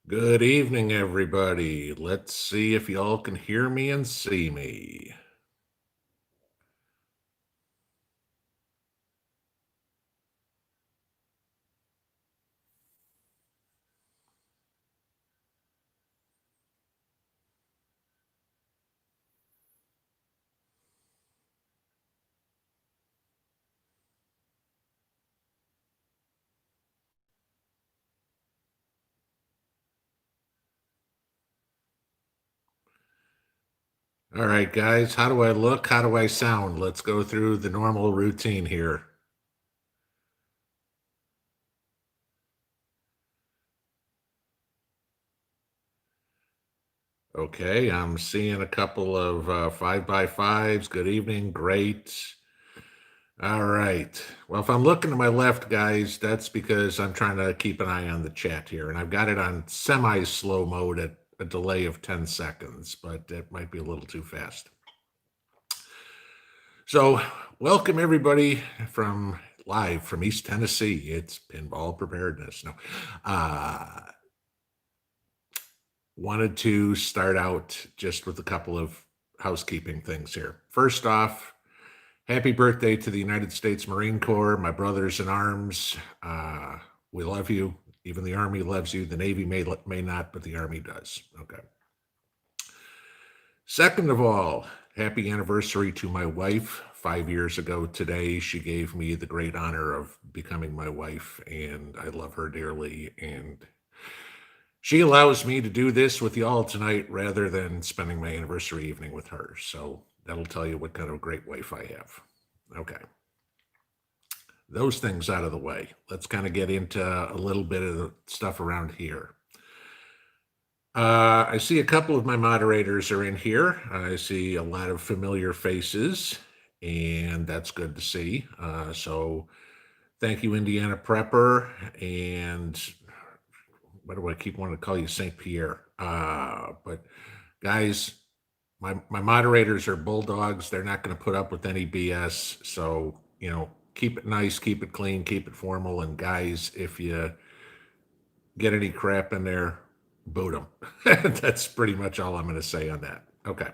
Good evening, everybody. Let's see if y'all can hear me and see me. All right, guys, how do I look? How do I sound? Let's go through the normal routine here. Okay, I'm seeing a couple of 5x5s. Good evening. Great. All right. Well, if I'm looking to my left, guys, that's because I'm trying to keep an eye on the chat here, and I've got it on semi-slow mode at a delay of 10 seconds, but it might be a little too fast. So, welcome everybody from live from East Tennessee. It's pinball preparedness. No, uh, wanted to start out just with a couple of housekeeping things here. First off, happy birthday to the United States Marine Corps, my brothers in arms. We love you. Even the Army loves you. The Navy may not, but the Army does. Okay. Second of all, happy anniversary to my wife. 5 years ago today, she gave me the great honor of becoming my wife, and I love her dearly. And she allows me to do this with y'all tonight rather than spending my anniversary evening with her. So that'll tell you what kind of a great wife I have. Okay. Those things out of the way. Let's kind of get into a little bit of the stuff around here. I see a couple of my moderators are in here. I see a lot of familiar faces, and that's good to see. So thank you, Indiana Prepper, and what do I keep wanting to call you, St. Pierre? But guys, my moderators are bulldogs. They're not going to put up with any BS. So, keep it nice, keep it clean, keep it formal. And guys, if you get any crap in there, boot them. That's pretty much all I'm going to say on that. Okay.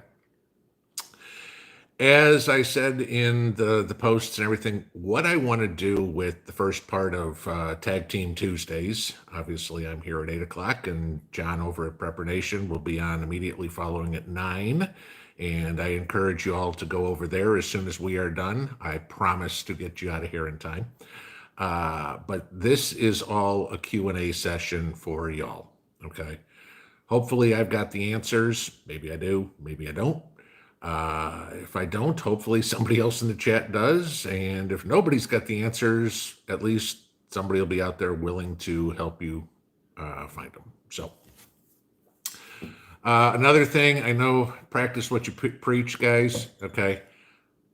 As I said in the posts and everything, what I want to do with the first part of Tag Team Tuesdays, obviously I'm here at 8 o'clock, and John over at Prepper Nation will be on immediately following at 9. And I encourage you all to go over there as soon as we are done. I promise to get you out of here in time. But this is all a Q&A session for y'all, okay? Hopefully I've got the answers. Maybe I do, maybe I don't. If I don't, hopefully somebody else in the chat does. And if nobody's got the answers, at least somebody will be out there willing to help you find them. So, another thing, I know, practice what you preach, guys. Okay.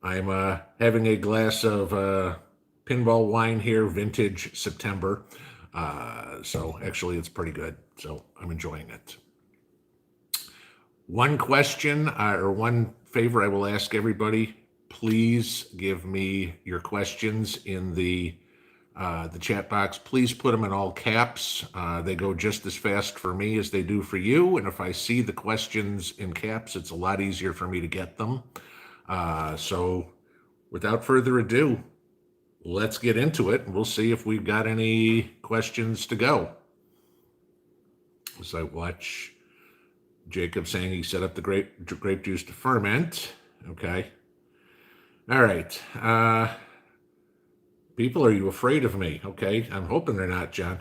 I'm having a glass of pinball wine here, vintage September. So actually, it's pretty good. So I'm enjoying it. One question or one favor I will ask everybody: please give me your questions in the chat box. Please put them in all caps. They go just as fast for me as they do for you. And if I see the questions in caps, it's a lot easier for me to get them. So without further ado, let's get into it, and we'll see if we've got any questions to go. As I watch Jacob saying he set up the grape juice to ferment. Okay. All right. People, are you afraid of me? Okay. I'm hoping they're not, John.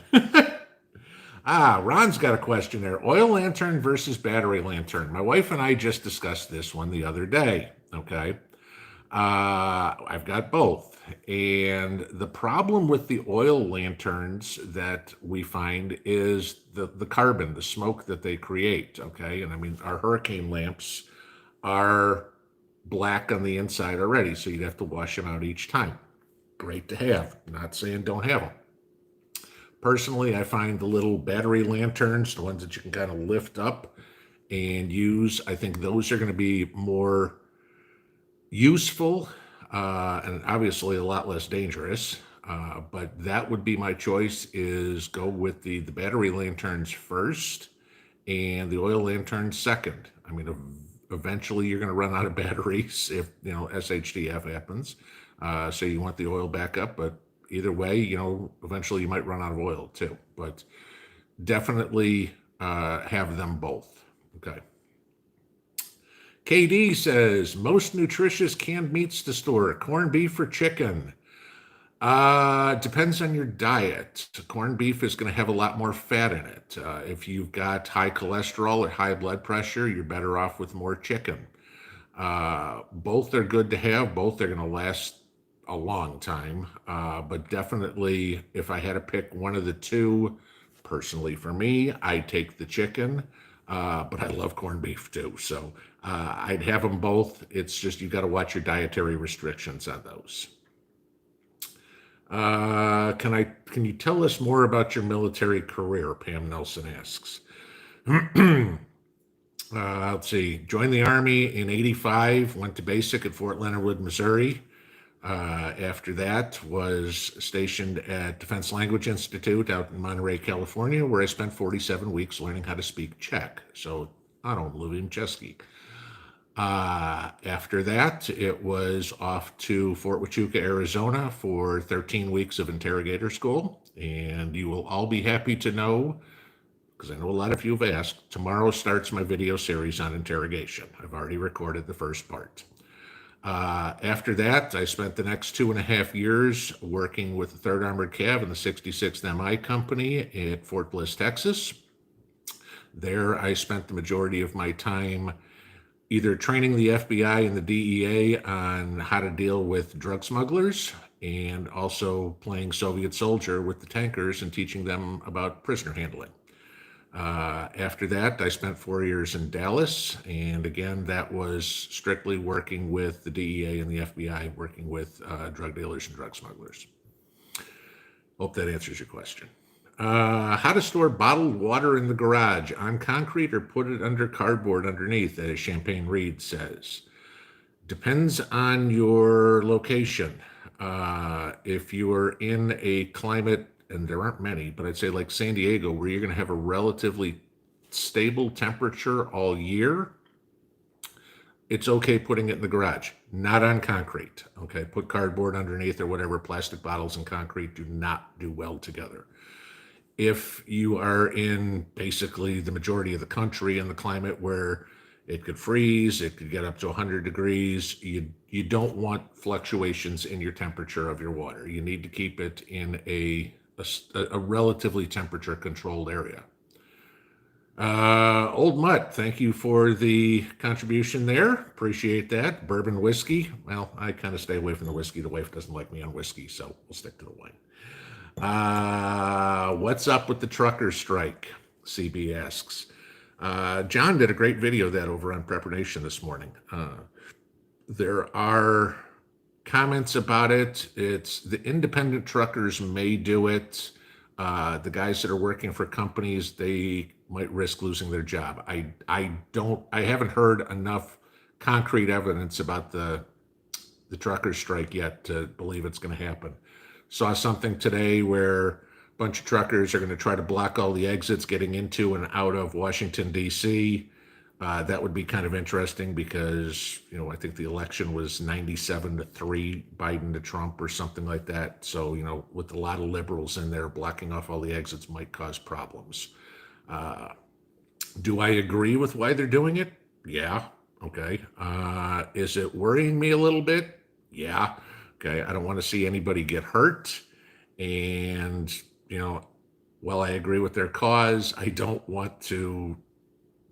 Ron's got a question there. Oil lantern versus battery lantern. My wife and I just discussed this one the other day. Okay. I've got both. And the problem with the oil lanterns that we find is the carbon, the smoke that they create. Okay. And I mean, our hurricane lamps are black on the inside already, so you'd have to wash them out each time. Great to have. Not saying don't have them. Personally, I find the little battery lanterns, the ones that you can kind of lift up and use, I think those are going to be more useful and obviously a lot less dangerous. But that would be my choice, is go with the battery lanterns first and the oil lanterns second. I mean, eventually you're going to run out of batteries if, SHDF happens. So you want the oil backup, but either way, eventually you might run out of oil too. But definitely have them both. Okay. KD says, most nutritious canned meats to store, corned beef or chicken? Depends on your diet. Corned beef is going to have a lot more fat in it. If you've got high cholesterol or high blood pressure, you're better off with more chicken. Both are good to have. Both are going to last a long time. But definitely, if I had to pick one of the two, personally for me, I'd take the chicken. But I love corned beef too. So I'd have them both. It's just, you've got to watch your dietary restrictions on those. Can you tell us more about your military career? Pam Nelson asks. Let's see. Joined the Army in '85, went to basic at Fort Leonard Wood, Missouri. After that, was stationed at Defense Language Institute out in Monterey, California, where I spent 47 weeks learning how to speak Czech. So, I don't mluvím česky. After that, it was off to Fort Huachuca, Arizona for 13 weeks of interrogator school. And you will all be happy to know, because I know a lot of you have asked, tomorrow starts my video series on interrogation. I've already recorded the first part. After that, I spent the next 2.5 years working with the 3rd Armored Cav and the 66th MI Company at Fort Bliss, Texas. There, I spent the majority of my time either training the FBI and the DEA on how to deal with drug smugglers, and also playing Soviet soldier with the tankers and teaching them about prisoner handling. After that, I spent 4 years in Dallas, and again, that was strictly working with the DEA and the FBI, working with drug dealers and drug smugglers. Hope that answers your question. How to store bottled water in the garage, on concrete or put it under cardboard underneath, as Champagne Reed says. Depends on your location. If you are in a climate, and there aren't many, but I'd say like San Diego, where you're going to have a relatively stable temperature all year, it's okay putting it in the garage, not on concrete. Okay, put cardboard underneath or whatever. Plastic bottles and concrete do not do well together. If you are in basically the majority of the country in the climate where it could freeze, it could get up to 100 degrees, you don't want fluctuations in your temperature of your water. You need to keep it in a relatively temperature controlled area. Old Mutt, thank you for the contribution there. Appreciate that. Bourbon whiskey. Well, I kind of stay away from the whiskey. The wife doesn't like me on whiskey, so we'll stick to the wine. What's up with the trucker strike? CB asks. John did a great video of that over on Prepper Nation this morning. There are comments about it. It's the independent truckers may do it. The guys that are working for companies, they might risk losing their job. I haven't heard enough concrete evidence about the trucker strike yet to believe it's going to happen. Saw something today where a bunch of truckers are going to try to block all the exits getting into and out of Washington, D.C. That would be kind of interesting because, I think the election was 97-3 Biden to Trump or something like that. So, with a lot of liberals in there, blocking off all the exits might cause problems. Do I agree with why they're doing it? Yeah. Okay. Is it worrying me a little bit? Yeah. Okay. I don't want to see anybody get hurt. And, while I agree with their cause, I don't want to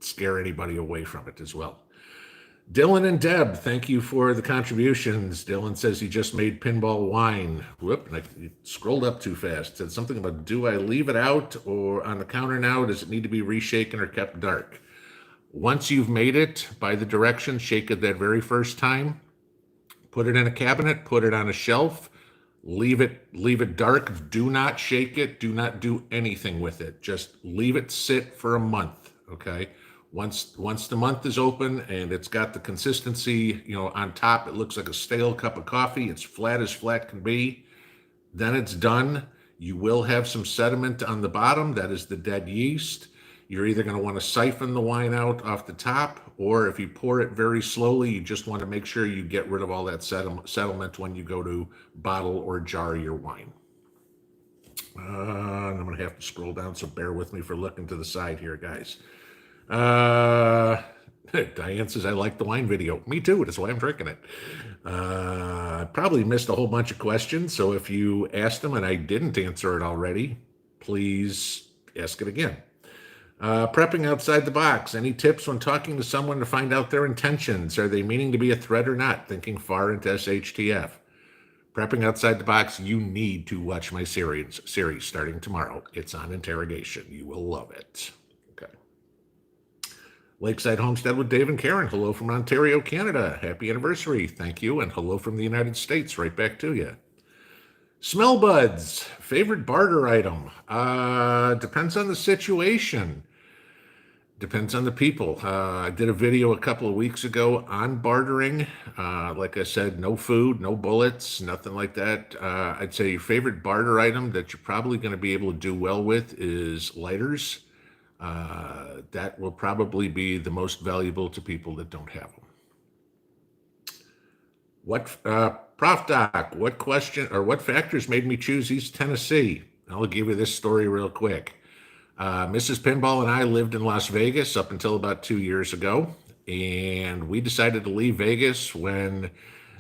scare anybody away from it as well. Dylan and Deb, thank you for the contributions. Dylan says he just made pinball wine. Whoop, I scrolled up too fast. Said something about, do I leave it out or on the counter now? Does it need to be reshaken or kept dark? Once you've made it, by the directions, shake it that very first time. Put it in a cabinet, put it on a shelf, leave it dark. Do not shake it. Do not do anything with it. Just leave it sit for a month, okay? Once the month is open and it's got the consistency, on top, it looks like a stale cup of coffee. It's flat as flat can be. Then it's done. You will have some sediment on the bottom. That is the dead yeast. You're either going to want to siphon the wine out off the top, or if you pour it very slowly, you just want to make sure you get rid of all that settlement when you go to bottle or jar your wine. I'm going to have to scroll down, so bear with me for looking to the side here, guys. Diane says, I like the wine video. Me too. That's why I'm drinking it. I probably missed a whole bunch of questions. So if you asked them and I didn't answer it already, please ask it again. Prepping outside the box. Any tips when talking to someone to find out their intentions? Are they meaning to be a threat or not? Thinking far into SHTF. Prepping outside the box. You need to watch my series starting tomorrow. It's on interrogation. You will love it. Okay. Lakeside Homestead with Dave and Karen. Hello from Ontario, Canada. Happy anniversary. Thank you. And hello from the United States. Right back to you. Smell buds. Favorite barter item. Depends on the situation. Depends on the people. I did a video a couple of weeks ago on bartering. Like I said, no food, no bullets, nothing like that. I'd say your favorite barter item that you're probably going to be able to do well with is lighters. That will probably be the most valuable to people that don't have them. Prof Doc, what question or what factors made me choose East Tennessee? I'll give you this story real quick. Mrs. Pinball and I lived in Las Vegas up until about 2 years ago, and we decided to leave Vegas when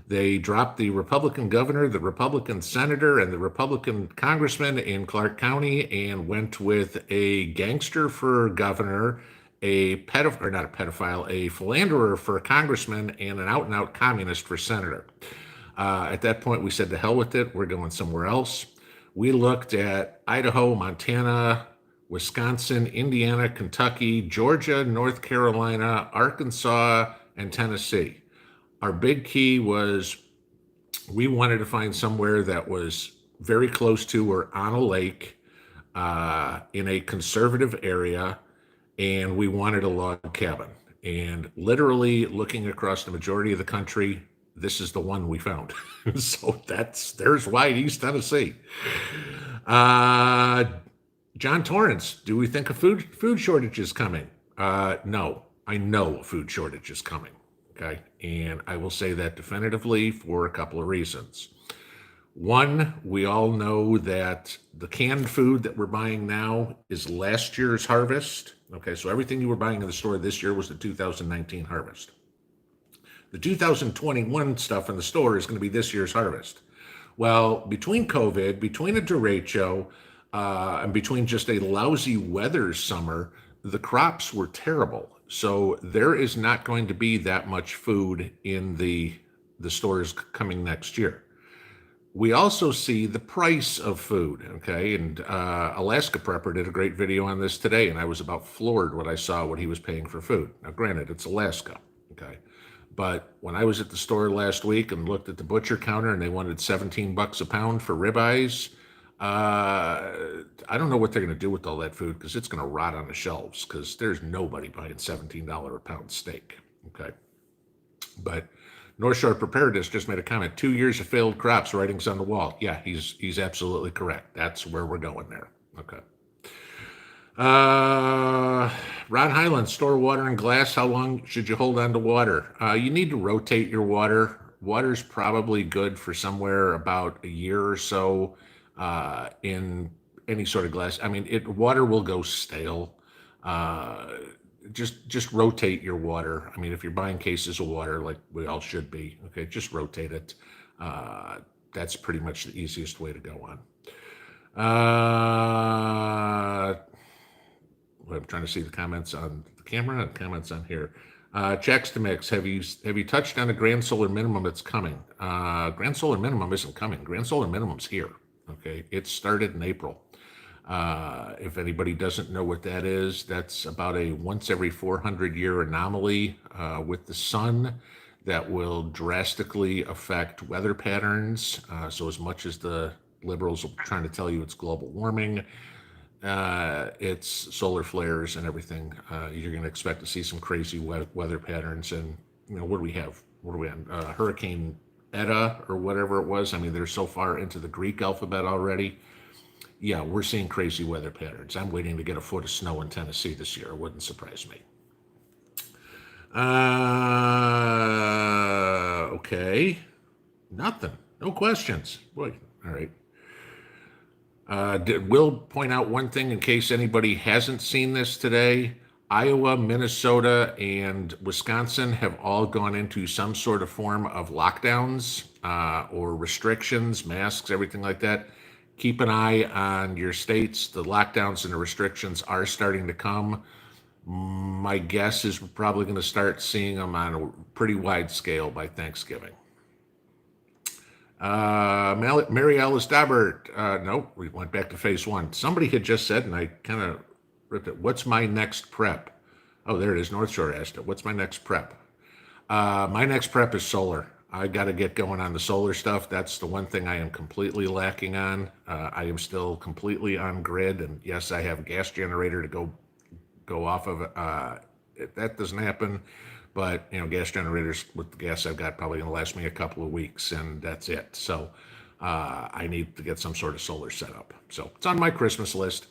they dropped the Republican governor, the Republican senator, and the Republican congressman in Clark County and went with a gangster for governor, a philanderer for a congressman, and an out-and-out communist for senator. At that point, we said, to hell with it. We're going somewhere else. We looked at Idaho, Montana, Wisconsin, Indiana, Kentucky, Georgia, North Carolina, Arkansas, and Tennessee. Our big key was we wanted to find somewhere that was very close to or on a lake, in a conservative area, and we wanted a log cabin. And literally looking across the majority of the country, this is the one we found. So there's why East Tennessee. John Torrance, do we think a food shortage is coming? No, I know a food shortage is coming. Okay, and I will say that definitively for a couple of reasons. One, we all know that the canned food that we're buying now is last year's harvest. Okay, so everything you were buying in the store this year was the 2019 harvest. The 2021 stuff in the store is going to be this year's harvest. Well, between COVID, between a derecho, and between just a lousy weather summer, the crops were terrible. So there is not going to be that much food in the stores coming next year. We also see the price of food, okay? And Alaska Prepper did a great video on this today, and I was about floored when I saw what he was paying for food. Now, granted, it's Alaska, okay? But when I was at the store last week and looked at the butcher counter and they wanted $17 a pound for ribeyes, I don't know what they're going to do with all that food because it's going to rot on the shelves because there's nobody buying $17 a pound steak, okay? But North Shore Preparedness just made a comment, 2 years of failed crops, writings on the wall. Yeah, he's absolutely correct. That's where we're going there, okay? Ron Highland, store water in glass. How long should you hold on to water? You need to rotate your water. Water's probably good for somewhere about a year or so in any sort of glass. I mean, water will go stale. Just rotate your water. I mean, if you're buying cases of water, like we all should be, okay, just rotate it. That's pretty much the easiest way to go on. I'm trying to see the comments on the camera and comments on here. Checks to mix. Have you touched on the grand solar minimum that's coming? Grand solar minimum isn't coming. Grand solar minimum's here. Okay, it started in April. If anybody doesn't know what that is, that's about a once every 400 year anomaly with the sun that will drastically affect weather patterns. So as much as the liberals are trying to tell you it's global warming, it's solar flares and everything. You're going to expect to see some crazy weather patterns. And, you know, what do we have? What are we on? Hurricane Eta or whatever it was. I mean, they're so far into the Greek alphabet already. Yeah, we're seeing crazy weather patterns. I'm waiting to get a foot of snow in Tennessee this year. It wouldn't surprise me. Okay. Nothing. No questions. Boy, all right. Will point out one thing in case anybody hasn't seen this today. Iowa, Minnesota, and Wisconsin have all gone into some sort of form of lockdowns or restrictions, masks, everything like that. Keep an eye on your states. The lockdowns and the restrictions are starting to come. My guess is we're probably going to start seeing them on a pretty wide scale by Thanksgiving. Mary Alice Dabbert. Nope, we went back to phase one. Somebody had just said, and I kind of ripped it. What's my next prep? Oh, there it is. North Shore asked it. What's my next prep? My next prep is solar. I got to get going on the solar stuff. That's the one thing I am completely lacking on. I am still completely on grid, and yes, I have a gas generator to go off of. If that doesn't happen, but gas generators with the gas I've got probably going to last me a couple of weeks, and that's it. So I need to get some sort of solar set up. So it's on my Christmas list.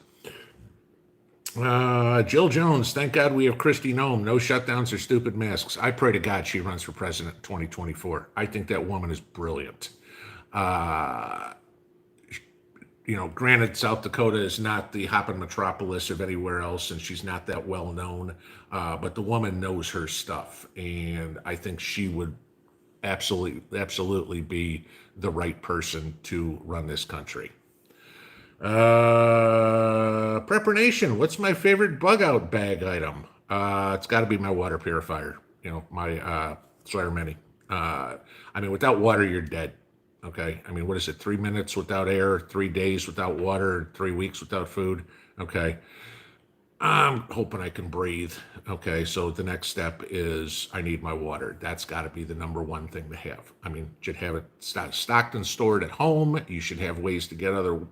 Jill Jones, thank God we have Kristi Noem. No shutdowns or stupid masks. I pray to God she runs for president in 2024. I think that woman is brilliant. Granted, South Dakota is not the hopping metropolis of anywhere else, and she's not that well known, but the woman knows her stuff, and I think she would absolutely be the right person to run this country. Prepper Nation, what's my favorite bug out bag item? It's got to be my water purifier. My Sawyer Mini. Without water, you're dead. Okay. What is it? 3 minutes without air, 3 days without water, 3 weeks without food. Okay. I'm hoping I can breathe. Okay. So the next step is I need my water. That's got to be the number one thing to have. You should have it stocked and stored at home. You should have ways to get other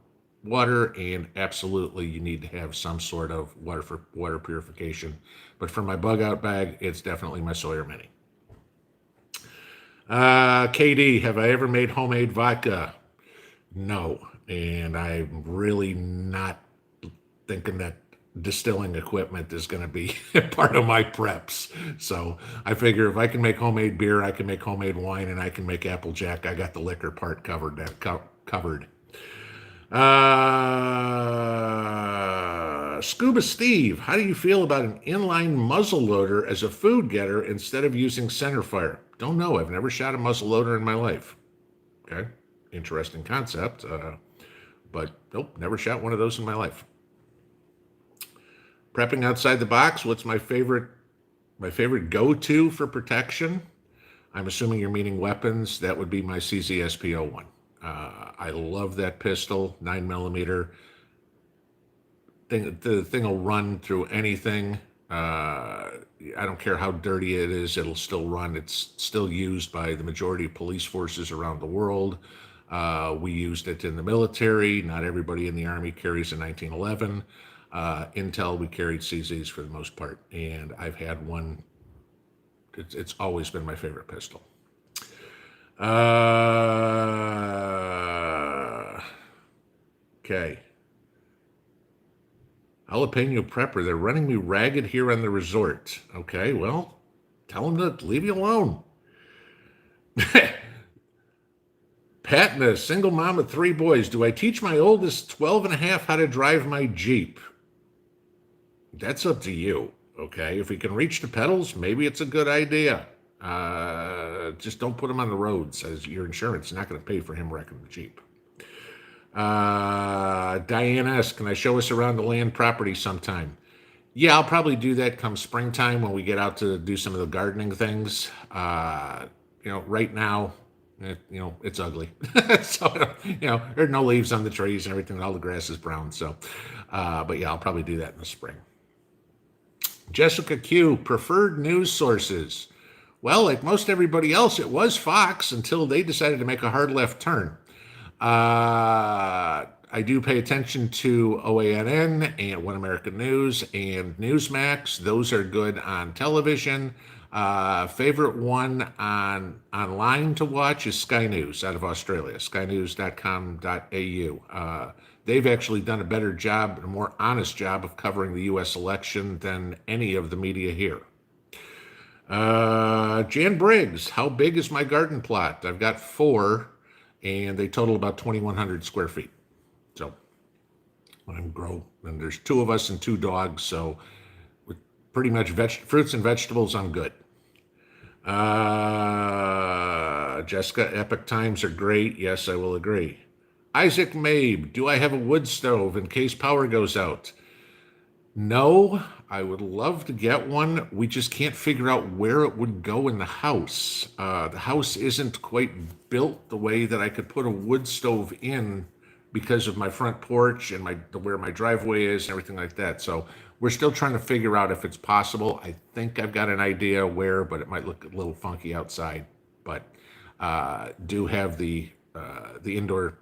water, and absolutely you need to have some sort of water purification. But for my bug out bag, it's definitely my Sawyer Mini. KD, have I ever made homemade vodka? No. And I'm really not thinking that distilling equipment is going to be part of my preps. So I figure if I can make homemade beer, I can make homemade wine, and I can make Applejack. I got the liquor part covered. Scuba Steve, how do you feel about an inline muzzle loader as a food getter instead of using center fire? Don't know. I've never shot a muzzle loader in my life. Okay. Interesting concept. But nope, never shot one of those in my life. Prepping outside the box, what's my favorite go-to for protection? I'm assuming you're meaning weapons. That would be my CZSP-01. I love that pistol, 9mm. The thing will run through anything. I don't care how dirty it is, it'll still run. It's still used by the majority of police forces around the world. We used it in the military. Not everybody in the Army carries a 1911. Intel, we carried CZs for the most part, and I've had one. It's always been my favorite pistol. Okay. Jalapeno Prepper, they're running me ragged here on the resort. Okay, well, tell them to leave you alone. Patna, single mom of 3 boys. Do I teach my oldest 12 and a half how to drive my Jeep? That's up to you, okay? If he can reach the pedals, maybe it's a good idea. Just don't put him on the roads, as your insurance is not going to pay for him wrecking the Jeep. Diane S., can I show us around the land property sometime? Yeah, I'll probably do that come springtime when we get out to do some of the gardening things. Right now, it's ugly. So, there are no leaves on the trees and everything. All the grass is brown. So, but yeah, I'll probably do that in the spring. Jessica Q, preferred news sources. Well, like most everybody else, it was Fox until they decided to make a hard left turn. I do pay attention to OANN and One American News and Newsmax. Those are good on television. Favorite one online to watch is Sky News out of Australia, skynews.com.au. They've actually done a better job, a more honest job of covering the U.S. election than any of the media here. Jan Briggs, how big is my garden plot? I've got 4, and they total about 2,100 square feet. So I'm grow, and there's 2 of us and 2 dogs, so with pretty much fruits and vegetables, I'm good. Jessica, epic times are great. Yes, I will agree. Isaac Mabe, do I have a wood stove in case power goes out? No, I would love to get one. We just can't figure out where it would go in the house. The house isn't quite built the way that I could put a wood stove in because of my front porch and where my driveway is and everything like that. So we're still trying to figure out if it's possible. I think I've got an idea where, but it might look a little funky outside. But do have the indoor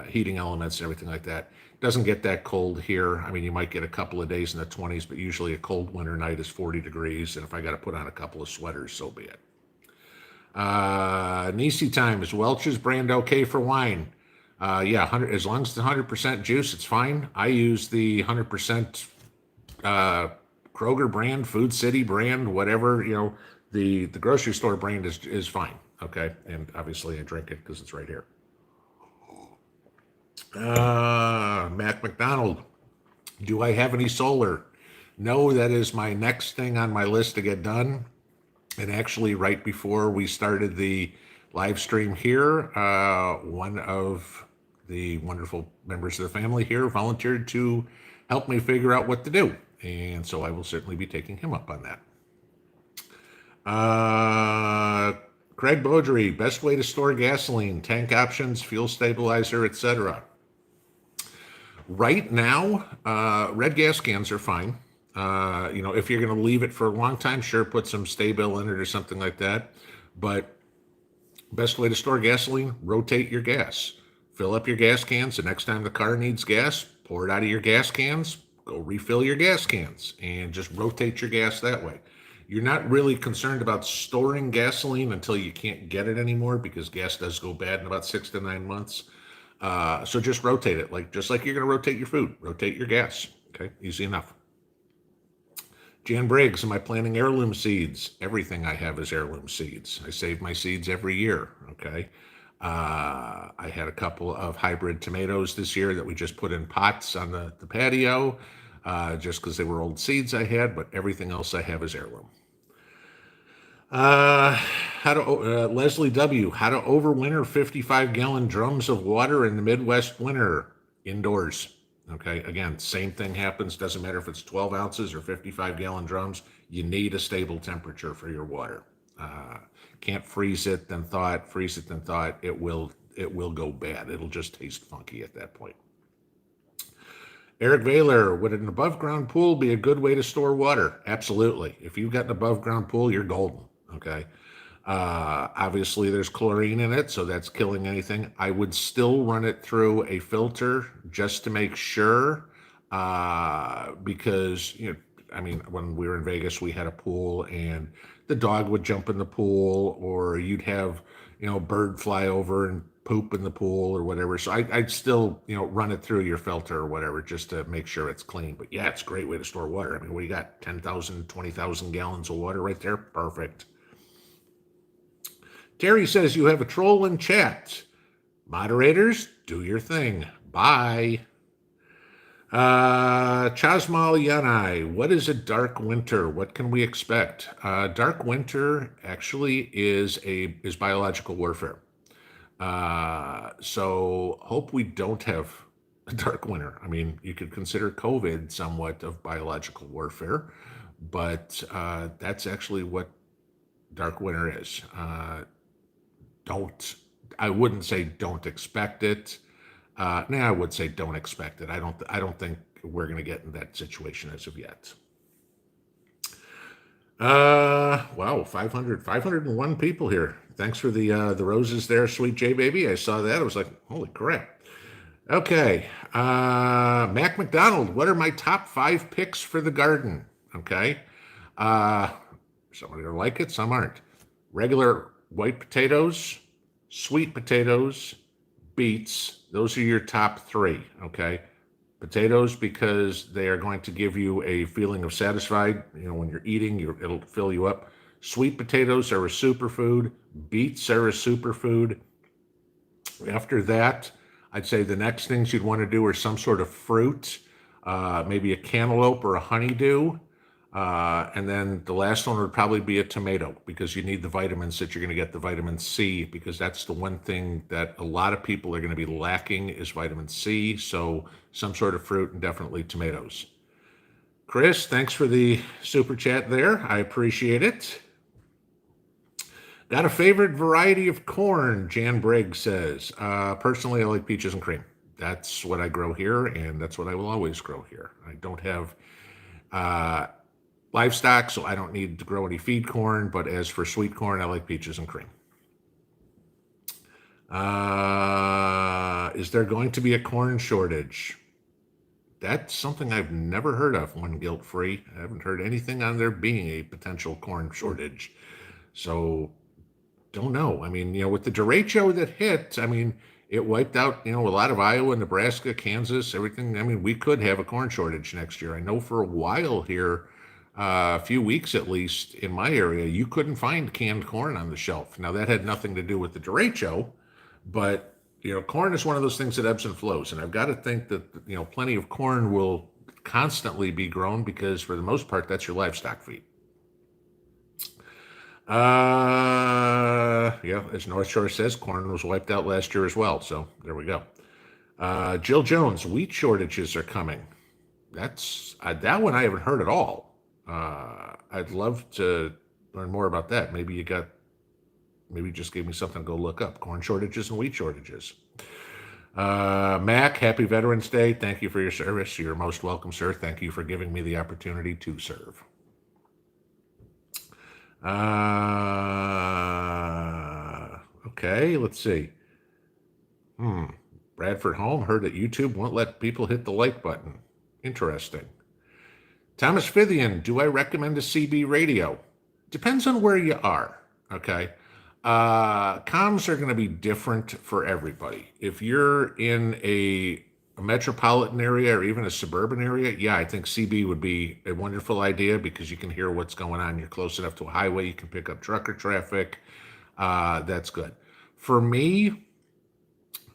heating elements and everything like that. Doesn't get that cold here. I mean, you might get a couple of days in the 20s, but usually a cold winter night is 40 degrees. And if I got to put on a couple of sweaters, so be it. Nisi time, is Welch's brand okay for wine? Yeah, 100, as long as it's 100% juice, it's fine. I use the 100% Kroger brand, Food City brand, whatever, the grocery store brand is fine. Okay. And obviously I drink it because it's right here. Mac McDonald, do I have any solar? No, that is my next thing on my list to get done. And actually, right before we started the live stream here, one of the wonderful members of the family here volunteered to help me figure out what to do. And so I will certainly be taking him up on that. Craig Beaudry, best way to store gasoline, tank options, fuel stabilizer, etc. Right now, red gas cans are fine. If you're going to leave it for a long time, sure, put some Sta-Bil in it or something like that. But best way to store gasoline, rotate your gas. Fill up your gas cans. The next time the car needs gas, pour it out of your gas cans, go refill your gas cans, and just rotate your gas that way. You're not really concerned about storing gasoline until you can't get it anymore, because gas does go bad in about 6 to 9 months. So just rotate it, just like you're going to rotate your food. Rotate your gas. Okay, easy enough. Jan Briggs, am I planting heirloom seeds? Everything I have is heirloom seeds. I save my seeds every year. Okay. I had a couple of hybrid tomatoes this year that we just put in pots on the patio, just because they were old seeds I had, but everything else I have is heirloom. Leslie W., how to overwinter 55-gallon drums of water in the Midwest winter indoors. Okay, again, same thing happens. Doesn't matter if it's 12 ounces or 55-gallon drums. You need a stable temperature for your water. Can't freeze it, then thaw it. Freeze it, then thaw it. It will go bad. It'll just taste funky at that point. Eric Vaylor, would an above-ground pool be a good way to store water? Absolutely. If you've got an above-ground pool, you're golden. Okay. Obviously, there's chlorine in it, so that's killing anything. I would still run it through a filter just to make sure, because when we were in Vegas, we had a pool, and the dog would jump in the pool, or you'd have a bird fly over and poop in the pool or whatever. So I'd still run it through your filter or whatever just to make sure it's clean. But yeah, it's a great way to store water. I mean, we got 10,000, 20,000 gallons of water right there. Perfect. Terry says you have a troll in chat. Moderators, do your thing. Bye. Chasmal Yanai, what is a dark winter? What can we expect? Dark winter actually is biological warfare. So hope we don't have a dark winter. I mean, you could consider COVID somewhat of biological warfare, but that's actually what dark winter is. I wouldn't say don't expect it. I would say don't expect it. I don't think we're going to get in that situation as of yet. Wow, 501 people here. Thanks for the roses there, Sweet J Baby. I saw that. I was like, holy crap. Okay. Mac McDonald, what are my top 5 picks for the garden? Okay. Some are like it, some aren't. Regular white potatoes, sweet potatoes, beets. Those are your top three, okay? Potatoes, because they are going to give you a feeling of satisfied. When you're eating, it'll fill you up. Sweet potatoes are a superfood. Beets are a superfood. After that, I'd say the next things you'd want to do are some sort of fruit, maybe a cantaloupe or a honeydew. And then the last one would probably be a tomato, because you need the vitamins that you're going to get, the vitamin C, because that's the one thing that a lot of people are going to be lacking is vitamin C. So some sort of fruit, and definitely tomatoes. Chris, thanks for the super chat there. I appreciate it. Got a favorite variety of corn? Jan Briggs says. Personally, I like peaches and cream. That's what I grow here, and that's what I will always grow here. I don't have livestock, so I don't need to grow any feed corn. But as for sweet corn, I like peaches and cream. Is there going to be a corn shortage? That's something I've never heard of, one guilt-free. I haven't heard anything on there being a potential corn shortage. So don't know. I mean, with the derecho that hit, I mean, it wiped out, a lot of Iowa, Nebraska, Kansas, everything. I mean, we could have a corn shortage next year. I know for a while here, a few weeks at least in my area, you couldn't find canned corn on the shelf. Now, that had nothing to do with the derecho, but, corn is one of those things that ebbs and flows. And I've got to think that, plenty of corn will constantly be grown, because for the most part, that's your livestock feed. Yeah, as North Shore says, corn was wiped out last year as well. So there we go. Jill Jones, wheat shortages are coming. That's that one I haven't heard at all. I'd love to learn more about that. Maybe you just gave me something to go look up. Corn shortages and wheat shortages. Mac, happy Veterans Day. Thank you for your service. You're most welcome, sir. Thank you for giving me the opportunity to serve. Okay, let's see. Bradford Home, heard that YouTube won't let people hit the like button. Interesting. Thomas Fithian, do I recommend a CB radio? Depends on where you are, okay? Comms are going to be different for everybody. If you're in a metropolitan area or even a suburban area, yeah, I think CB would be a wonderful idea, because you can hear what's going on. You're close enough to a highway. You can pick up trucker traffic. That's good. For me,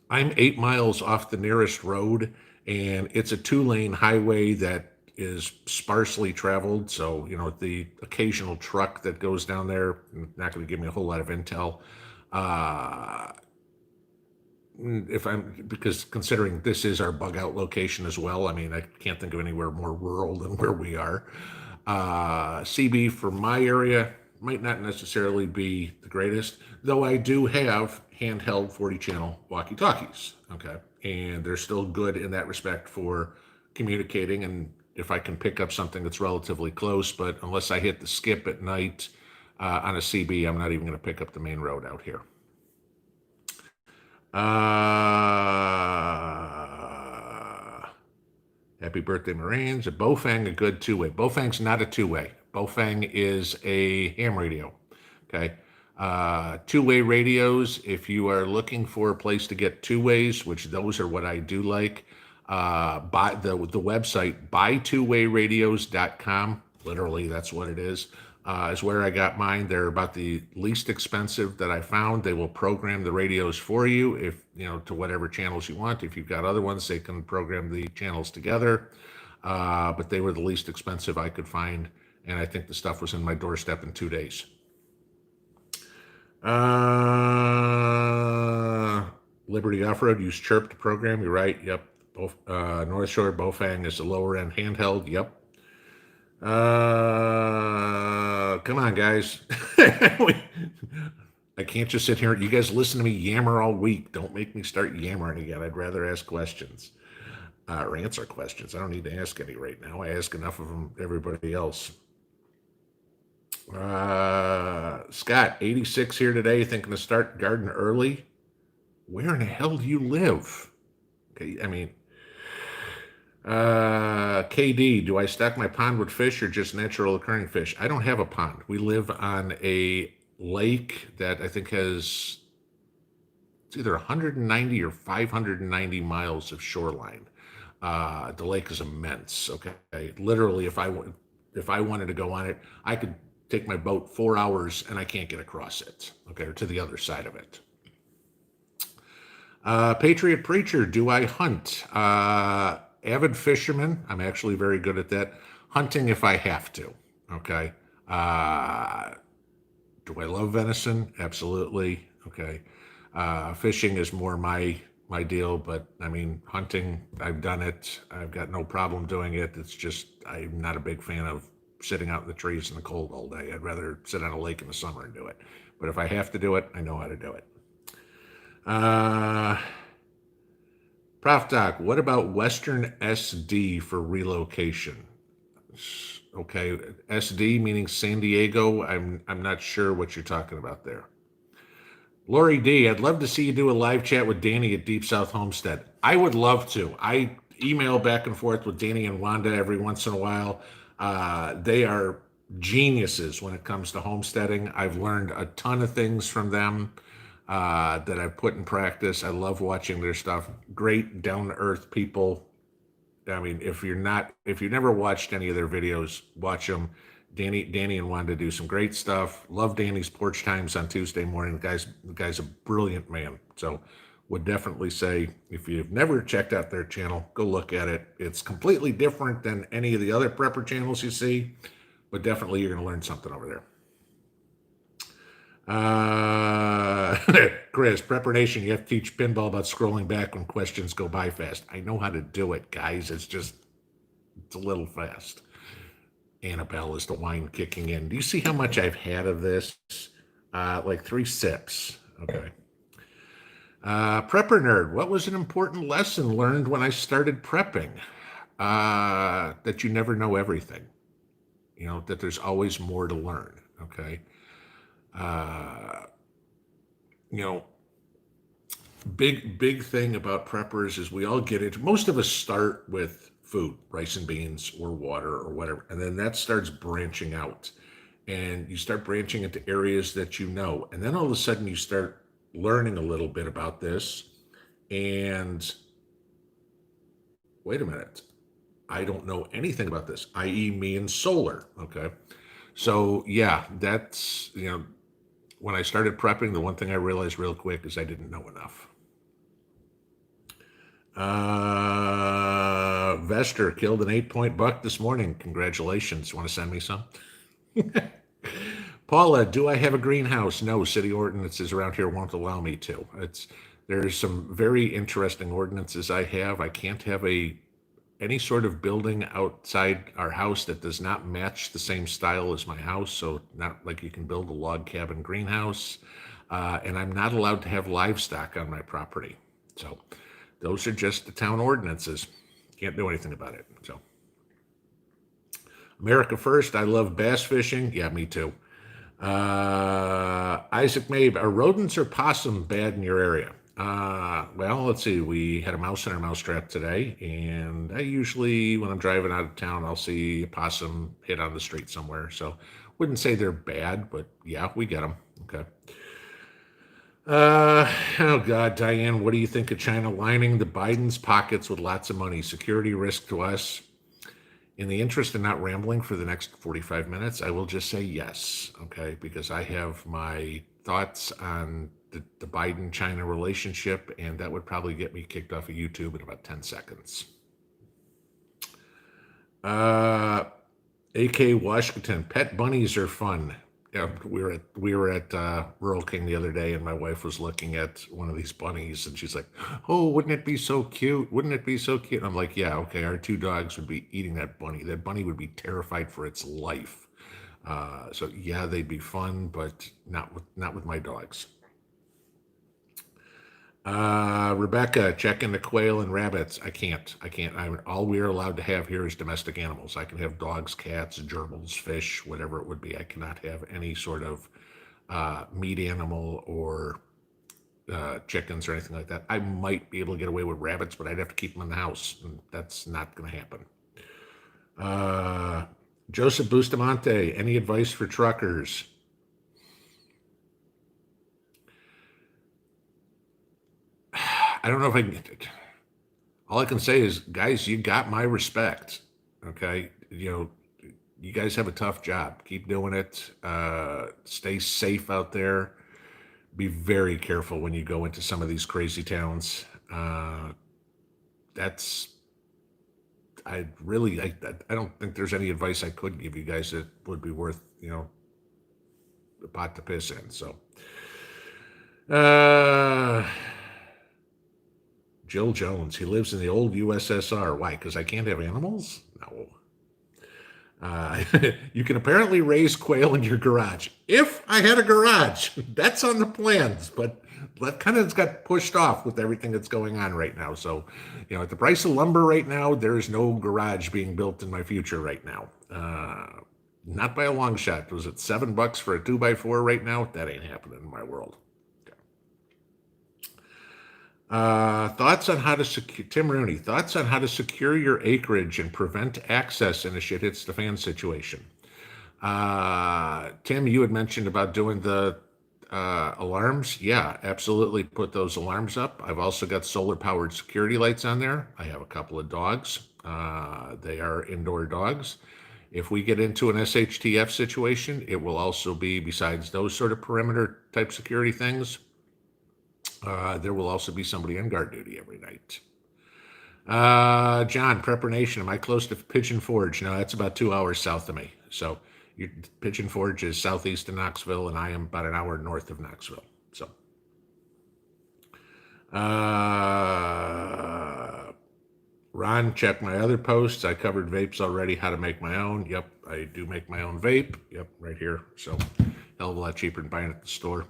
I'm 8 miles off the nearest road, and it's a 2-lane highway that is sparsely traveled. So, the occasional truck that goes down there, not going to give me a whole lot of intel. Because considering this is our bug out location as well, I mean, I can't think of anywhere more rural than where we are. CB for my area might not necessarily be the greatest, though I do have handheld 40-channel walkie-talkies, okay? And they're still good in that respect for communicating, and if I can pick up something that's relatively close, but unless I hit the skip at night on a CB, I'm not even going to pick up the main road out here. Happy birthday, Marines. A Bofang, a good two-way. Bofang's not a two-way. Bofang is a ham radio. Okay. Two-way radios, if you are looking for a place to get two-ways, which those are what I do like, buy the website buytwoway.radios.com. Literally, that's what it is where I got mine. They're about the least expensive that I found. They will program the radios for you, if to whatever channels you want. If you've got other ones, they can program the channels together. But they were the least expensive I could find, and I think the stuff was in my doorstep in 2 days. Liberty Off-Road, use Chirp to program. You're right. Yep. Both North Shore Bofang is the lower end handheld. Yep. Come on, guys. I can't just sit here. You guys listen to me yammer all week. Don't make me start yammering again. I'd rather ask questions or answer questions. I don't need to ask any right now. I ask enough of them, everybody else. Scott, 86 here today, thinking to start garden early. Where in the hell do you live? Okay, I mean, KD, do I stock my pond with fish or just natural occurring fish? I don't have a pond. We live on a lake that I think has it's either 190 or 590 miles of shoreline. The lake is immense. Okay, literally, if I wanted to go on it, I could take my boat 4 hours and I can't get across it. Okay, or to the other side of it. Patriot Preacher, do I hunt? Avid fisherman. I'm actually very good at that. Hunting if I have to. Okay. Uh, do I love venison? Absolutely. Okay. Fishing is more my deal, but I mean, hunting, I've done it. I've got no problem doing it. It's just I'm not a big fan of sitting out in the trees in the cold all day. I'd rather sit on a lake in the summer and do it. But if I have to do it, I know how to do it. Uh, Prof Doc, what about Western SD for relocation? Okay, SD meaning San Diego. I'm not sure what you're talking about there. Lori D, I'd love to see you do a live chat with Danny at Deep South Homestead. I would love to. I email back and forth with Danny and Wanda every once in a while. They are geniuses when it comes to homesteading. I've learned a ton of things from them that I've put in practice. I love watching their stuff. Great down to earth people. I mean, if you've never watched any of their videos, watch them. Danny and Wanda do some great stuff. Love Danny's porch times on Tuesday morning. The guy's a brilliant man. So would definitely say if you've never checked out their channel, go look at it. It's completely different than any of the other prepper channels you see, but definitely you're going to learn something over there. Chris, Prepper Nation, you have to teach Pinball about scrolling back when questions go by fast. I know how to do it, guys. It's a little fast. Annabelle is the wine kicking in. Do you see how much I've had of this? Like 3 sips. Okay. Prepper Nerd, what was an important lesson learned when I started prepping? That you never know everything. You know, that there's always more to learn. Okay. You know, big thing about preppers is we all get into, most of us start with food, rice and beans or water or whatever, and then that starts branching out, and you start branching into areas that you know, and then all of a sudden you start learning a little bit about this, and wait a minute, I don't know anything about this, i.e. me and solar. Okay, so yeah, that's, you know, when I started prepping, the one thing I realized real quick is I didn't know enough. Vester killed an 8-point buck this morning. Congratulations. Want to send me some? Paula, do I have a greenhouse? No, city ordinances around here won't allow me to. There's some very interesting ordinances I have. I can't have any sort of building outside our house that does not match the same style as my house. So not like you can build a log cabin greenhouse. And I'm not allowed to have livestock on my property. So those are just the town ordinances. Can't do anything about it. So America First, I love bass fishing. Yeah, me too. Isaac Mabe, are rodents or possum bad in your area? Well, let's see. We had a mouse in our mousetrap today, and I usually, when I'm driving out of town, I'll see a possum hit on the street somewhere. So wouldn't say they're bad, but yeah, we get them. Okay. Oh God, Diane, what do you think of China lining the Biden's pockets with lots of money? Security risk to us? In the interest of not rambling for the next 45 minutes, I will just say yes, okay, because I have my thoughts on the Biden-China relationship, and that would probably get me kicked off of YouTube in about 10 seconds. AK Washington, pet bunnies are fun. Yeah, we were at Rural King the other day, and my wife was looking at one of these bunnies, and she's like, "Oh, wouldn't it be so cute? Wouldn't it be so cute?" And I'm like, "Yeah, okay. Our 2 dogs would be eating that bunny. That bunny would be terrified for its life. So yeah, they'd be fun, but not with my dogs." Rebecca, check into quail and rabbits. I can't. All we're allowed to have here is domestic animals. I can have dogs, cats, gerbils, fish, whatever it would be. I cannot have any sort of meat animal or chickens or anything like that. I might be able to get away with rabbits, but I'd have to keep them in the house, and that's not going to happen. Joseph Bustamante, any advice for truckers? I don't know if I can. All I can say is, guys, you got my respect. Okay, you guys have a tough job. Keep doing it. Stay safe out there. Be very careful when you go into some of these crazy towns. That's I don't think there's any advice I could give you guys that would be worth the pot to piss in. So, Jill Jones, he lives in the old USSR. Why? Because I can't have animals? No. You can apparently raise quail in your garage. If I had a garage, that's on the plans, but that kind of got pushed off with everything that's going on right now. So, at the price of lumber right now, there's no garage being built in my future right now. Not by a long shot. Was it $7 for a 2x4 right now? That ain't happening in my world. Thoughts on how to secure, Tim Rooney, thoughts on how to secure your acreage and prevent access in a shit hits the fan situation. Tim, you had mentioned about doing the alarms. Yeah, absolutely put those alarms up. I've also got solar powered security lights on there. I have a couple of dogs. They are indoor dogs. If we get into an SHTF situation, it will also be, besides those sort of perimeter type security things, there will also be somebody on guard duty every night. John, Prepper Nation, am I close to Pigeon Forge? No, that's about 2 hours south of me. So Pigeon Forge is southeast of Knoxville, and I am about an hour north of Knoxville. So, Ron, check my other posts. I covered vapes already, how to make my own. Yep, I do make my own vape. Yep, right here. So, hell of a lot cheaper than buying it at the store.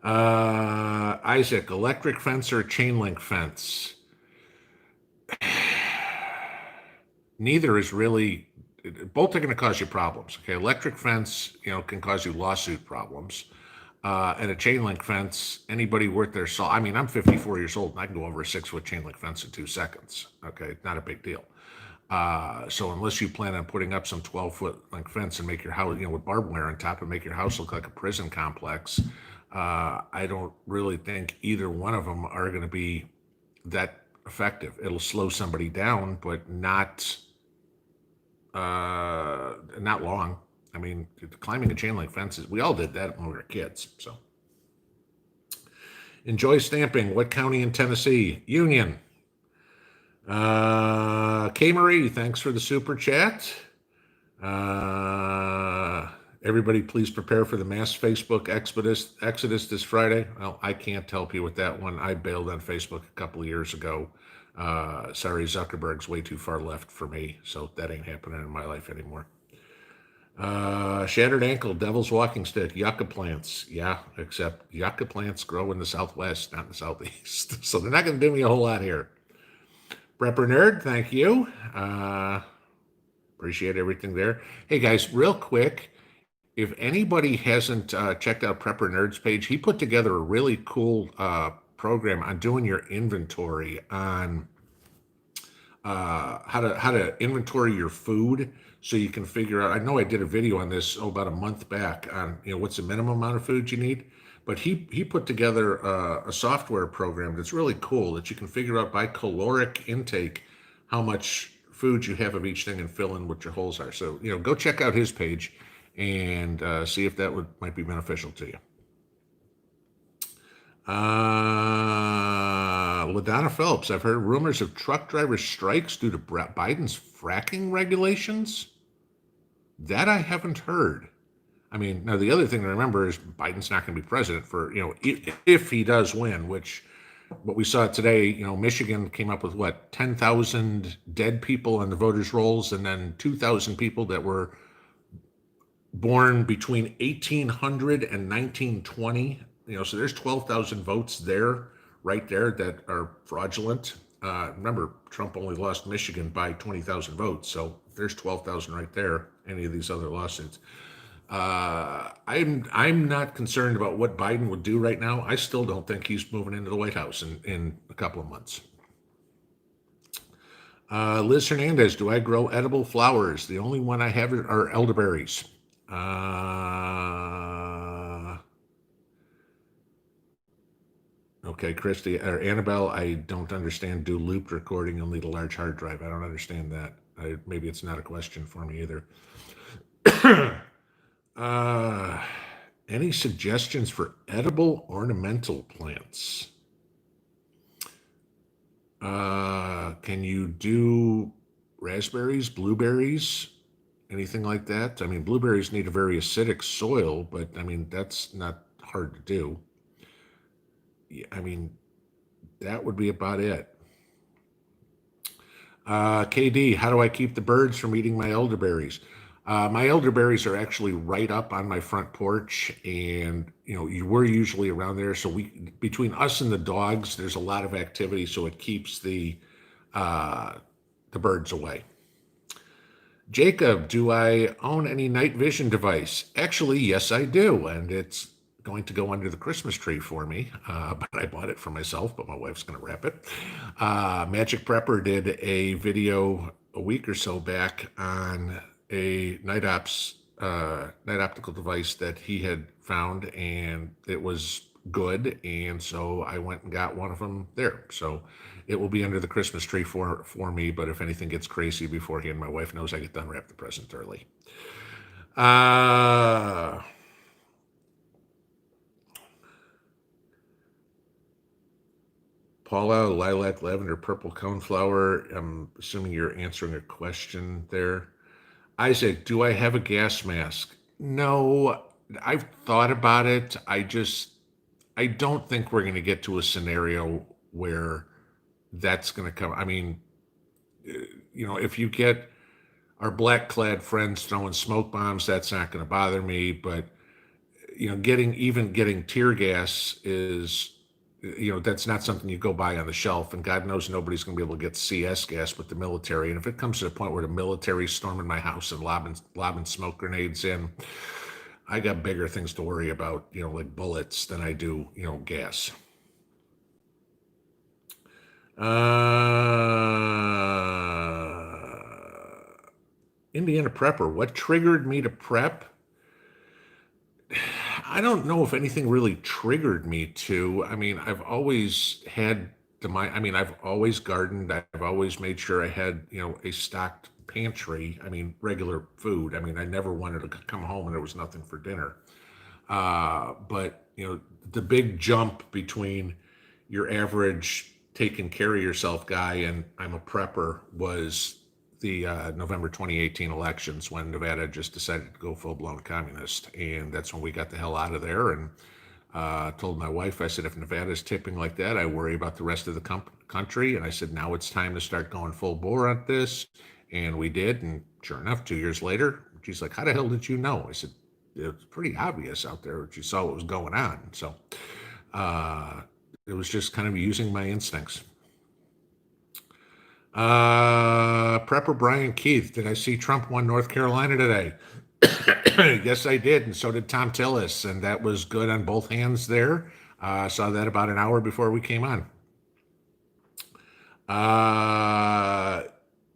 Isaac, electric fence or chain link fence? Neither is really, both are going to cause you problems. Okay, electric fence, can cause you lawsuit problems. And a chain link fence, anybody worth their salt. I mean, I'm 54 years old and I can go over a 6-foot chain link fence in 2 seconds. Okay, not a big deal. So unless you plan on putting up some 12-foot link fence and make your house, with barbed wire on top and make your house look like a prison complex, I don't really think either one of them are going to be that effective. It'll slow somebody down, but not long. I mean, climbing a chain link fence, we all did that when we were kids. So, enjoy stamping. What county in Tennessee? Union. K. Marie, thanks for the super chat. Everybody, please prepare for the mass Facebook exodus this Friday. Well, I can't help you with that one. I bailed on Facebook a couple of years ago. Sorry, Zuckerberg's way too far left for me, so that ain't happening in my life anymore. Shattered ankle, devil's walking stick, yucca plants. Yeah, except yucca plants grow in the Southwest, not in the Southeast. So they're not going to do me a whole lot here. Prepper Nerd, thank you. Appreciate everything there. Hey guys, real quick, if anybody hasn't checked out Prepper Nerd's page, he put together a really cool program on doing your inventory on how to inventory your food, so you can figure out. I know I did a video on this about a month back on what's the minimum amount of food you need, but he put together a software program that's really cool that you can figure out by caloric intake how much food you have of each thing and fill in what your holes are. So go check out his page and see if that might be beneficial to you. LaDonna Phelps, I've heard rumors of truck driver strikes due to Biden's fracking regulations. That I haven't heard. I mean, now the other thing to remember is Biden's not going to be president for, if he does win, which what we saw today, Michigan came up with 10,000 dead people on the voters' rolls, and then 2,000 people that were born between 1800 and 1920. So there's 12,000 votes there, right there, that are fraudulent. Remember, Trump only lost Michigan by 20,000 votes. So there's 12,000 right there, any of these other lawsuits. I'm not concerned about what Biden would do right now. I still don't think he's moving into the White House in a couple of months. Liz Hernandez, do I grow edible flowers? The only one I have are elderberries. Okay, Christy or Annabelle, I don't understand. Do loop recording, you'll need a large hard drive. I don't understand that. Maybe it's not a question for me either. uh, any suggestions for edible ornamental plants? Can you do raspberries, blueberries, anything like that? I mean, blueberries need a very acidic soil, but I mean, that's not hard to do. Yeah, I mean, that would be about it. KD, how do I keep the birds from eating my elderberries? My elderberries are actually right up on my front porch, and we're usually around there. So we, between us and the dogs, there's a lot of activity, so it keeps uh, the birds away. Jacob, do I own any night vision device? Actually, yes, I do, and it's going to go under the Christmas tree for me. But I bought it for myself, but my wife's going to wrap it. Magic Prepper did a video a week or so back on a night optical device that he had found, and it was good, and so I went and got one of them there. So it will be under the Christmas tree for me, but if anything gets crazy beforehand, my wife knows I get to unwrap the present early. Paula, lilac, lavender, purple coneflower. I'm assuming you're answering a question there. Isaac, do I have a gas mask? No, I've thought about it. I don't think we're going to get to a scenario where that's going to come. I mean, if you get our black clad friends throwing smoke bombs, that's not going to bother me. But, getting tear gas is, that's not something you go buy on the shelf. And God knows nobody's going to be able to get CS gas with the military. And if it comes to the point where the military's storming my house and lobbing smoke grenades in, I got bigger things to worry about, like bullets than I do, gas. Indiana Prepper, what triggered me to prep? I don't know if anything really triggered me to. I mean, I've always had I've always gardened. I've always made sure I had, a stocked pantry. I mean, regular food. I mean, I never wanted to come home and there was nothing for dinner. But, the big jump between your average taking care of yourself guy and I'm a prepper was the November 2018 elections when Nevada just decided to go full-blown communist. And that's when we got the hell out of there. And told my wife, I said, if Nevada's tipping like that, I worry about the rest of the country. And I said, now it's time to start going full bore on this. And we did. And sure enough, 2 years later, she's like, how the hell did you know? I said, it's pretty obvious out there. She saw what was going on. So it was just kind of using my instincts. Prepper Brian Keith, did I see Trump won North Carolina today? Yes, I did, and so did Tom Tillis, and that was good on both hands there. Saw that about an hour before we came on.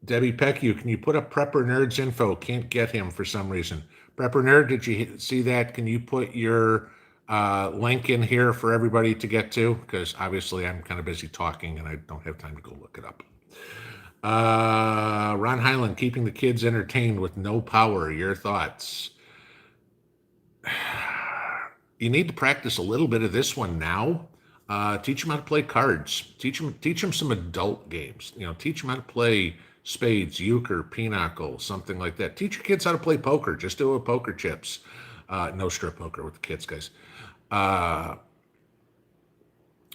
Debbie Peckew, can you put up Prepper Nerd's info? Can't get him for some reason. Prepper Nerd, did you see that? Can you put your link in here for everybody to get to? Because obviously I'm kind of busy talking and I don't have time to go look it up. Ron Highland, keeping the kids entertained with no power. Your thoughts? You need to practice a little bit of this one now. Teach them how to play cards. Teach them some adult games. Teach them how to play spades, euchre, pinochle, something like that. Teach your kids how to play poker. Just do a poker chips. No strip poker with the kids, guys.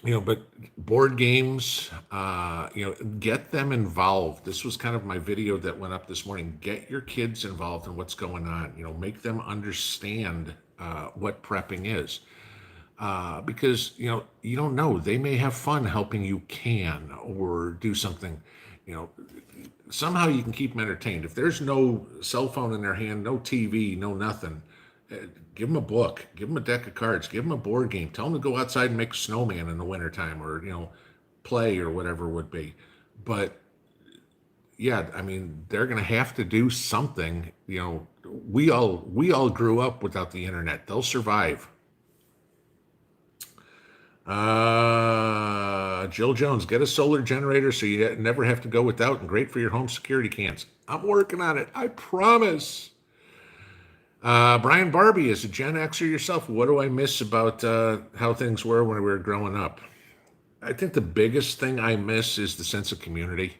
But board games, get them involved. This was kind of my video that went up this morning. Get your kids involved in what's going on. Make them understand what prepping is. Because, you don't know. They may have fun helping you can or do something, somehow you can keep them entertained. If there's no cell phone in their hand, no TV, no nothing, Give them a book, give them a deck of cards, give them a board game. Tell them to go outside and make a snowman in the wintertime, or play or whatever it would be. But yeah, I mean, they're going to have to do something. We all grew up without the internet. They'll survive. Jill Jones, get a solar generator so you never have to go without, and great for your home security cans. I'm working on it. I promise. Brian Barbie, as a Gen Xer yourself, what do I miss about how things were when we were growing up? I think the biggest thing I miss is the sense of community.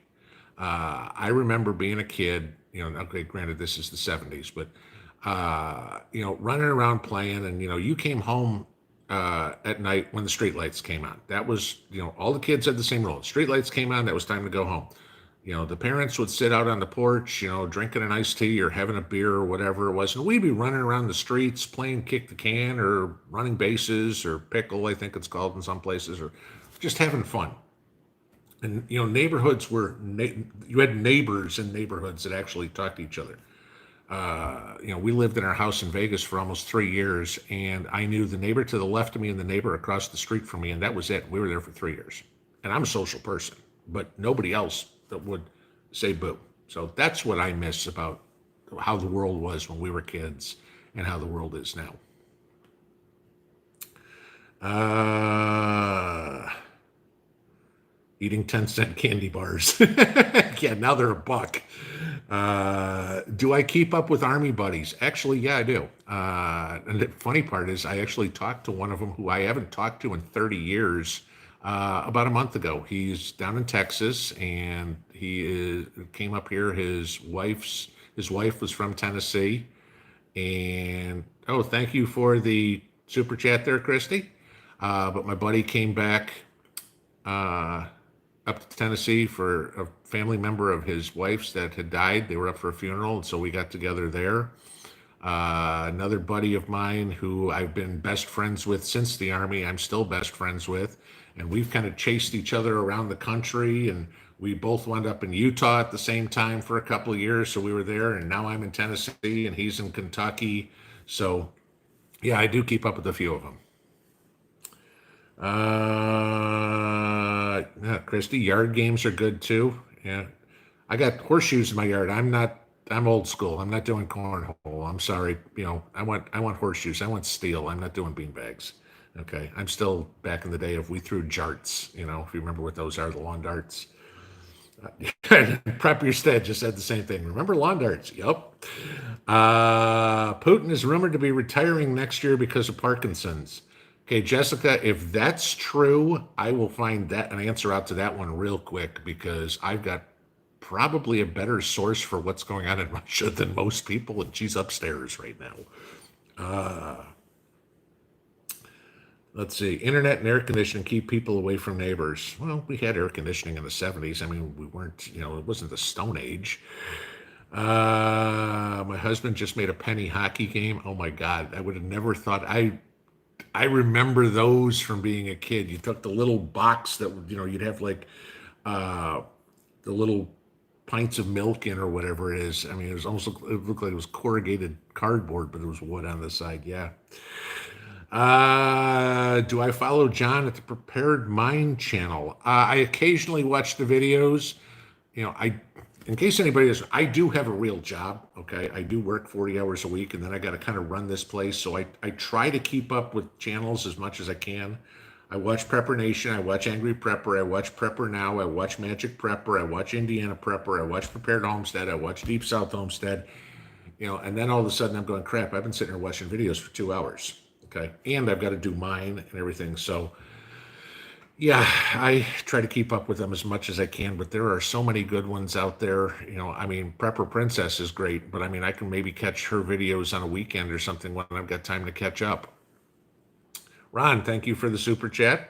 I remember being a kid, okay, granted this is the 70s, but, running around playing, and, you came home at night when the street lights came on. That was, all the kids had the same rule. Street lights came on, that was time to go home. The parents would sit out on the porch, drinking an iced tea or having a beer or whatever it was. And we'd be running around the streets playing kick the can or running bases or pickle, I think it's called in some places, or just having fun. And, neighborhoods you had neighbors in neighborhoods that actually talked to each other. We lived in our house in Vegas for almost 3 years, and I knew the neighbor to the left of me and the neighbor across the street from me, and that was it. We were there for 3 years. And I'm a social person, but nobody else that would say boo. So that's what I miss about how the world was when we were kids and how the world is now. Eating 10-cent candy bars. Yeah, now they're $1. Do I keep up with Army buddies? Actually, yeah, I do. And the funny part is I actually talked to one of them who I haven't talked to in 30 years about a month ago. He's down in Texas, and came up here. His wife was from Tennessee. And thank you for the super chat there, Christy. But my buddy came back up to Tennessee for a family member of his wife's that had died. They were up for a funeral, and so we got together there. Another buddy of mine who I've been best friends with since the Army, I'm still best friends with, and we've kind of chased each other around the country, and we both wound up in Utah at the same time for a couple of years, so we were there, and now I'm in Tennessee, and he's in Kentucky. So, yeah, I do keep up with a few of them. Yeah, Christy, yard games are good too. Yeah, I got horseshoes in my yard. I'm old school. I'm not doing cornhole. I'm sorry. I want horseshoes. I want steel. I'm not doing beanbags. Okay, I'm still back in the day of we threw jarts. If you remember what those are, the lawn darts. Prep your stead just said the same thing. Remember lawn darts? Yep. Putin is rumored to be retiring next year because of Parkinson's. Okay, Jessica, if that's true, I will find an answer out to that one real quick, because I've got probably a better source for what's going on in Russia than most people, and she's upstairs right now. Let's see. Internet and air conditioning keep people away from neighbors. Well, we had air conditioning in the 70s. I mean, we weren't, it wasn't the Stone Age. My husband just made a penny hockey game. Oh my God, I would have never thought. I remember those from being a kid. You took the little box that, you'd have like the little pints of milk in or whatever it is. I mean, it looked like it was corrugated cardboard, but it was wood on the side. Yeah. Do I follow John at the Prepared Mind channel? I occasionally watch the videos. In case anybody doesn't, I do have a real job. Okay, I do work 40 hours a week, and then I got to kind of run this place. So I try to keep up with channels as much as I can. I watch Prepper Nation. I watch Angry Prepper. I watch Prepper Now. I watch Magic Prepper. I watch Indiana Prepper. I watch Prepared Homestead. I watch Deep South Homestead. And then all of a sudden I'm going, crap, I've been sitting here watching videos for 2 hours. Okay, and I've got to do mine and everything. So yeah, I try to keep up with them as much as I can, but there are so many good ones out there. I mean, Prepper Princess is great, but I mean, I can maybe catch her videos on a weekend or something when I've got time to catch up. Ron, thank you for the super chat.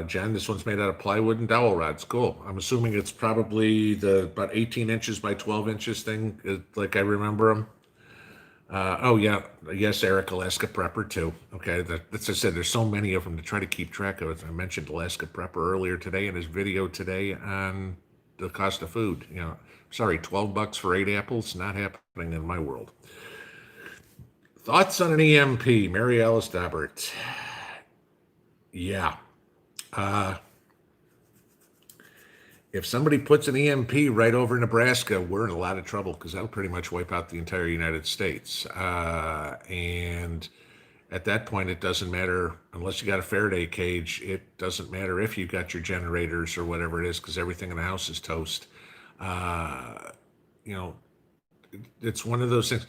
Jen, this one's made out of plywood and dowel rods. Cool. I'm assuming it's probably the about 18 inches by 12 inches thing, like I remember them. Oh yeah, yes, Eric, Alaska Prepper too. Okay, that's I said. There's so many of them to try to keep track of. I mentioned Alaska Prepper earlier today in his video today on the cost of food. Sorry, $12 for 8 apples, not happening in my world. Thoughts on an EMP, Mary Alice Dobbert? Yeah. If somebody puts an EMP right over Nebraska, we're in a lot of trouble because that'll pretty much wipe out the entire United States. And at that point, it doesn't matter unless you got a Faraday cage. It doesn't matter if you got your generators or whatever it is because everything in the house is toast. You know, it's one of those things.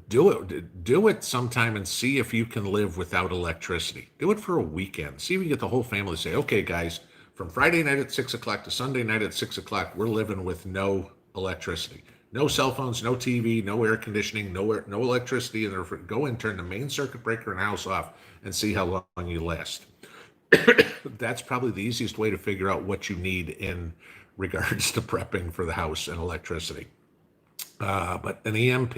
Do it sometime and see if you can live without electricity. Do it for a weekend. See if you get the whole family to say, okay, guys, from Friday night at 6 o'clock to Sunday night at 6 o'clock, we're living with no electricity. No cell phones, no TV, no air conditioning, no electricity. And go and turn the main circuit breaker in the house off and see how long you last. That's probably the easiest way to figure out what you need in regards to prepping for the house and electricity. But an EMP,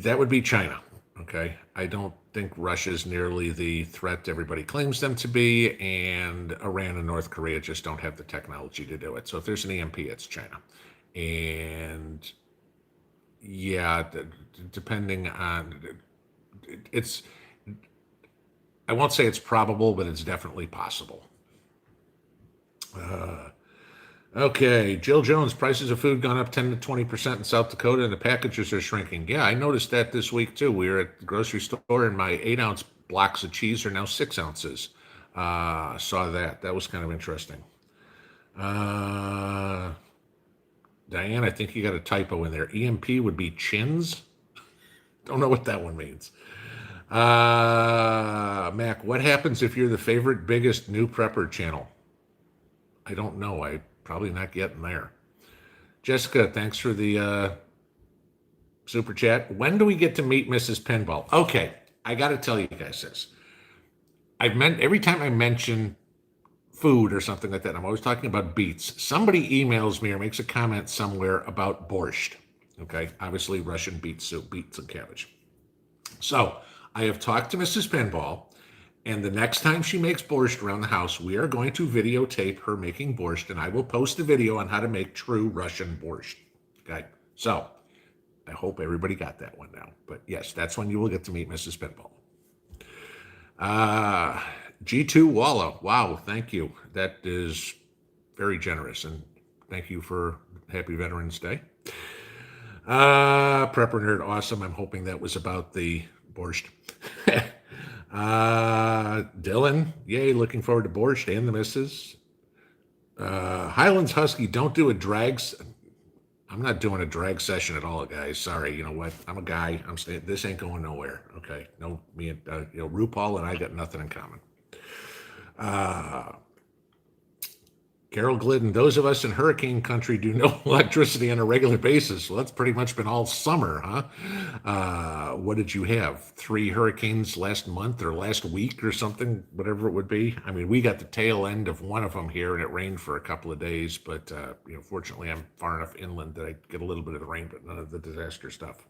that would be China. Okay. I don't think Russia is nearly the threat everybody claims them to be, and Iran and North Korea just don't have the technology to do it. So if there's an EMP, it's China. And yeah, depending on it's, I won't say it's probable, but it's definitely possible. Okay, Jill Jones, prices of food gone up 10 to 20% in South Dakota, and the packages are shrinking. Yeah, I noticed that this week too. We were at the grocery store, and my 8-ounce blocks of cheese are now 6 ounces. Saw that. That was kind of interesting. Diane, I think you got a typo in there. EMP would be chins. Don't know what that one means. Mac, what happens if you're the favorite, biggest new prepper channel? I don't know. I probably not getting there. Jessica, thanks for the super chat. When do we get to meet Mrs. Pinball? Okay, I got to tell you guys this. Every time I mention food or something like that, I'm always talking about beets. Somebody emails me or makes a comment somewhere about borscht. Okay, obviously Russian beet soup, beets and cabbage. So I have talked to Mrs. Pinball, and the next time she makes borscht around the house, we are going to videotape her making borscht, and I will post a video on how to make true Russian borscht. Okay, so I hope everybody got that one now. But yes, that's when you will get to meet Mrs. Pinball. G2 Walla, wow, thank you. That is very generous, and thank you for Happy Veterans Day. Prepper Nerd, awesome. I'm hoping that was about the borscht. Dylan, yay, looking forward to borscht and the missus. Highlands Husky, don't do a drags. I'm not doing a drag session at all, guys. Sorry, you know what? I'm a guy. This ain't going nowhere. Okay, no, me and RuPaul and I got nothing in common. Carol Glidden, those of us in hurricane country do no electricity on a regular basis. Well, that's pretty much been all summer, huh? What did you have? 3 hurricanes last month or last week or something, whatever it would be? I mean, we got the tail end of one of them here, and it rained for a couple of days. But, fortunately, I'm far enough inland that I get a little bit of the rain, but none of the disaster stuff.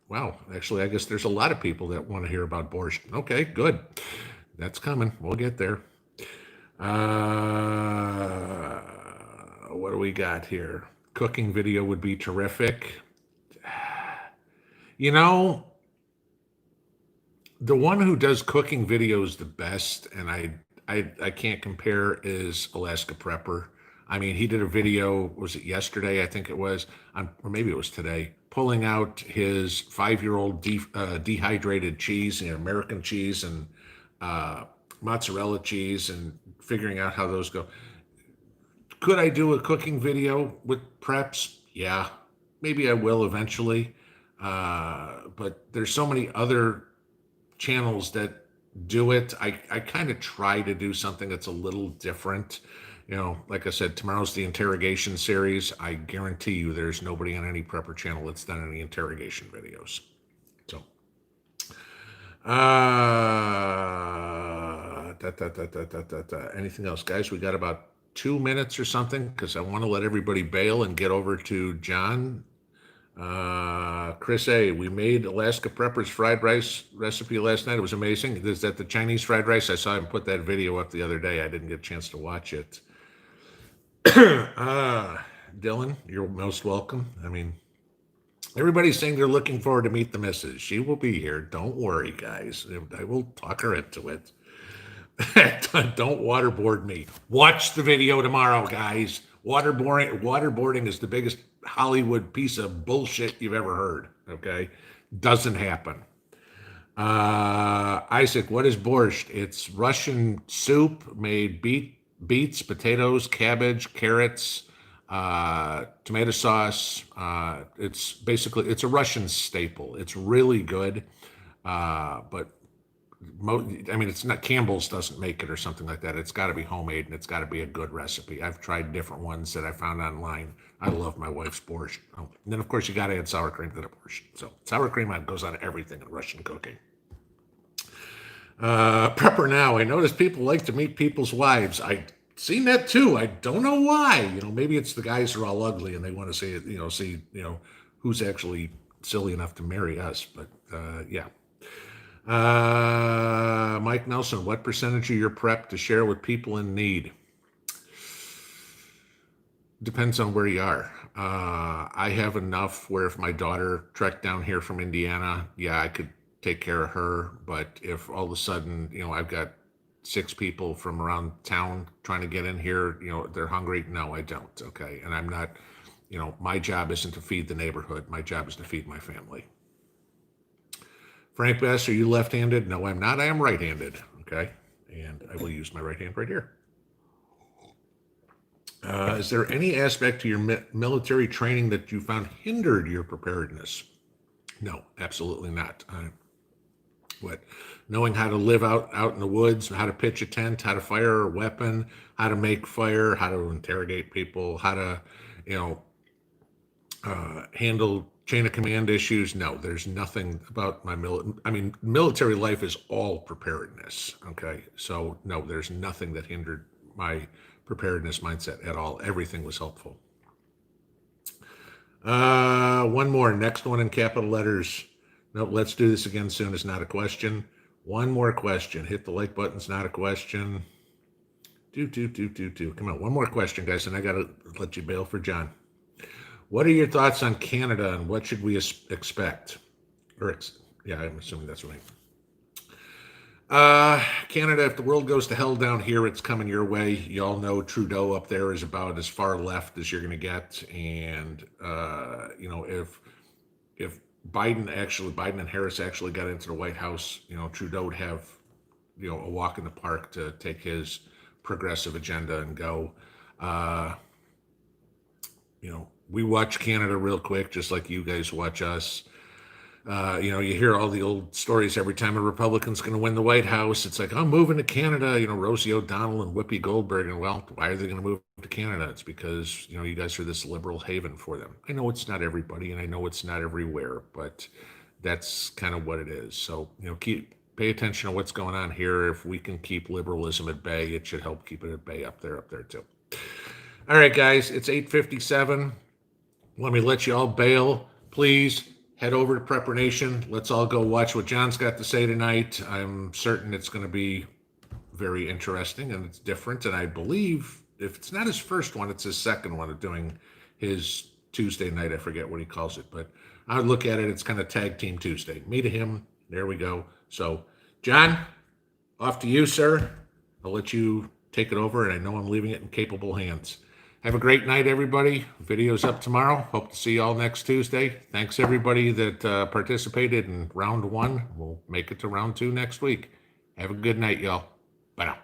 Wow. Actually, I guess there's a lot of people that want to hear about borscht. Okay, good. That's coming. We'll get there. What do we got here? Cooking video would be terrific. The one who does cooking videos the best, and I can't compare, is Alaska Prepper. I mean, he did a video, was it yesterday? I think it was, or maybe it was today, pulling out his 5-year-old dehydrated cheese, American cheese, and mozzarella cheese, and figuring out how those go. Could I do a cooking video with preps? Yeah, maybe I will eventually. But there's so many other channels that do it. I kind of try to do something that's a little different. Like I said, tomorrow's the interrogation series. I guarantee you there's nobody on any prepper channel that's done any interrogation videos. So, anything else, guys? We got about 2 minutes or something, because I want to let everybody bail and get over to John. Chris A., we made Alaska Preppers fried rice recipe last night. It was amazing. Is that the Chinese fried rice? I saw him put that video up the other day. I didn't get a chance to watch it. Dylan, you're most welcome. I mean, everybody's saying they're looking forward to meet the missus. She will be here. Don't worry, guys. I will talk her into it. Don't waterboard me. Watch the video tomorrow, guys. Waterboarding is the biggest Hollywood piece of bullshit you've ever heard. Okay, doesn't happen. Isaac, what is borscht? It's Russian soup made beets, potatoes, cabbage, carrots, tomato sauce. It's a Russian staple. It's really good, but it's not Campbell's doesn't make it or something like that. It's got to be homemade and it's got to be a good recipe. I've tried different ones that I found online. I love my wife's borscht. Oh, and then of course you got to add sour cream to the borscht. So sour cream goes on everything in Russian cooking. Prepper now. I notice people like to meet people's wives. I seen that too. I don't know why. Maybe it's the guys who are all ugly and they want to see who's actually silly enough to marry us. But yeah. Mike Nelson, what percentage of your prep to share with people in need? Depends on where you are. I have enough where if my daughter trekked down here from Indiana, yeah, I could take care of her. But if all of a sudden, I've got 6 people from around town trying to get in here, they're hungry. No, I don't. Okay. And I'm not, my job isn't to feed the neighborhood. My job is to feed my family. Frank Best, are you left-handed? No, I'm not. I am right-handed. Okay. And I will use my right hand right here. Is there any aspect to your military training that you found hindered your preparedness? No, absolutely not. Knowing how to live out in the woods, how to pitch a tent, how to fire a weapon, how to make fire, how to interrogate people, how to, handle chain of command issues. No, there's nothing about my military life is all preparedness. Okay. So no, there's nothing that hindered my preparedness mindset at all. Everything was helpful. One more, next one in capital letters. No, let's do this again soon is not a question. One more question. Hit the like button. It's not a question. Come on, one more question, guys, and I got to let you bail for John. What are your thoughts on Canada and what should we expect? Yeah, I'm assuming that's right. Canada, if the world goes to hell down here, it's coming your way. You all know Trudeau up there is about as far left as you're going to get. And, if Biden and Harris actually got into the White House, Trudeau would have, a walk in the park to take his progressive agenda and go. We watch Canada real quick, just like you guys watch us. You hear all the old stories every time a Republican's going to win the White House. It's like, I'm moving to Canada, Rosie O'Donnell and Whoopi Goldberg. And well, why are they going to move to Canada? It's because, you guys are this liberal haven for them. I know it's not everybody and I know it's not everywhere, but that's kind of what it is. So, pay attention to what's going on here. If we can keep liberalism at bay, it should help keep it at bay up there too. All right, guys, it's 8:57. Let me let you all bail. Please head over to Prepper Nation. Let's all go watch what John's got to say tonight. I'm certain it's going to be very interesting and it's different. And I believe if it's not his first one, it's his second one of doing his Tuesday night. I forget what he calls it, but I would look at it. It's kind of tag team Tuesday. Me to him. There we go. So, John, off to you, sir. I'll let you take it over, and I know I'm leaving it in capable hands. Have a great night, everybody. Video's up tomorrow. Hope to see you all next Tuesday. Thanks, everybody that participated in round 1. We'll make it to round 2 next week. Have a good night, y'all. Bye now.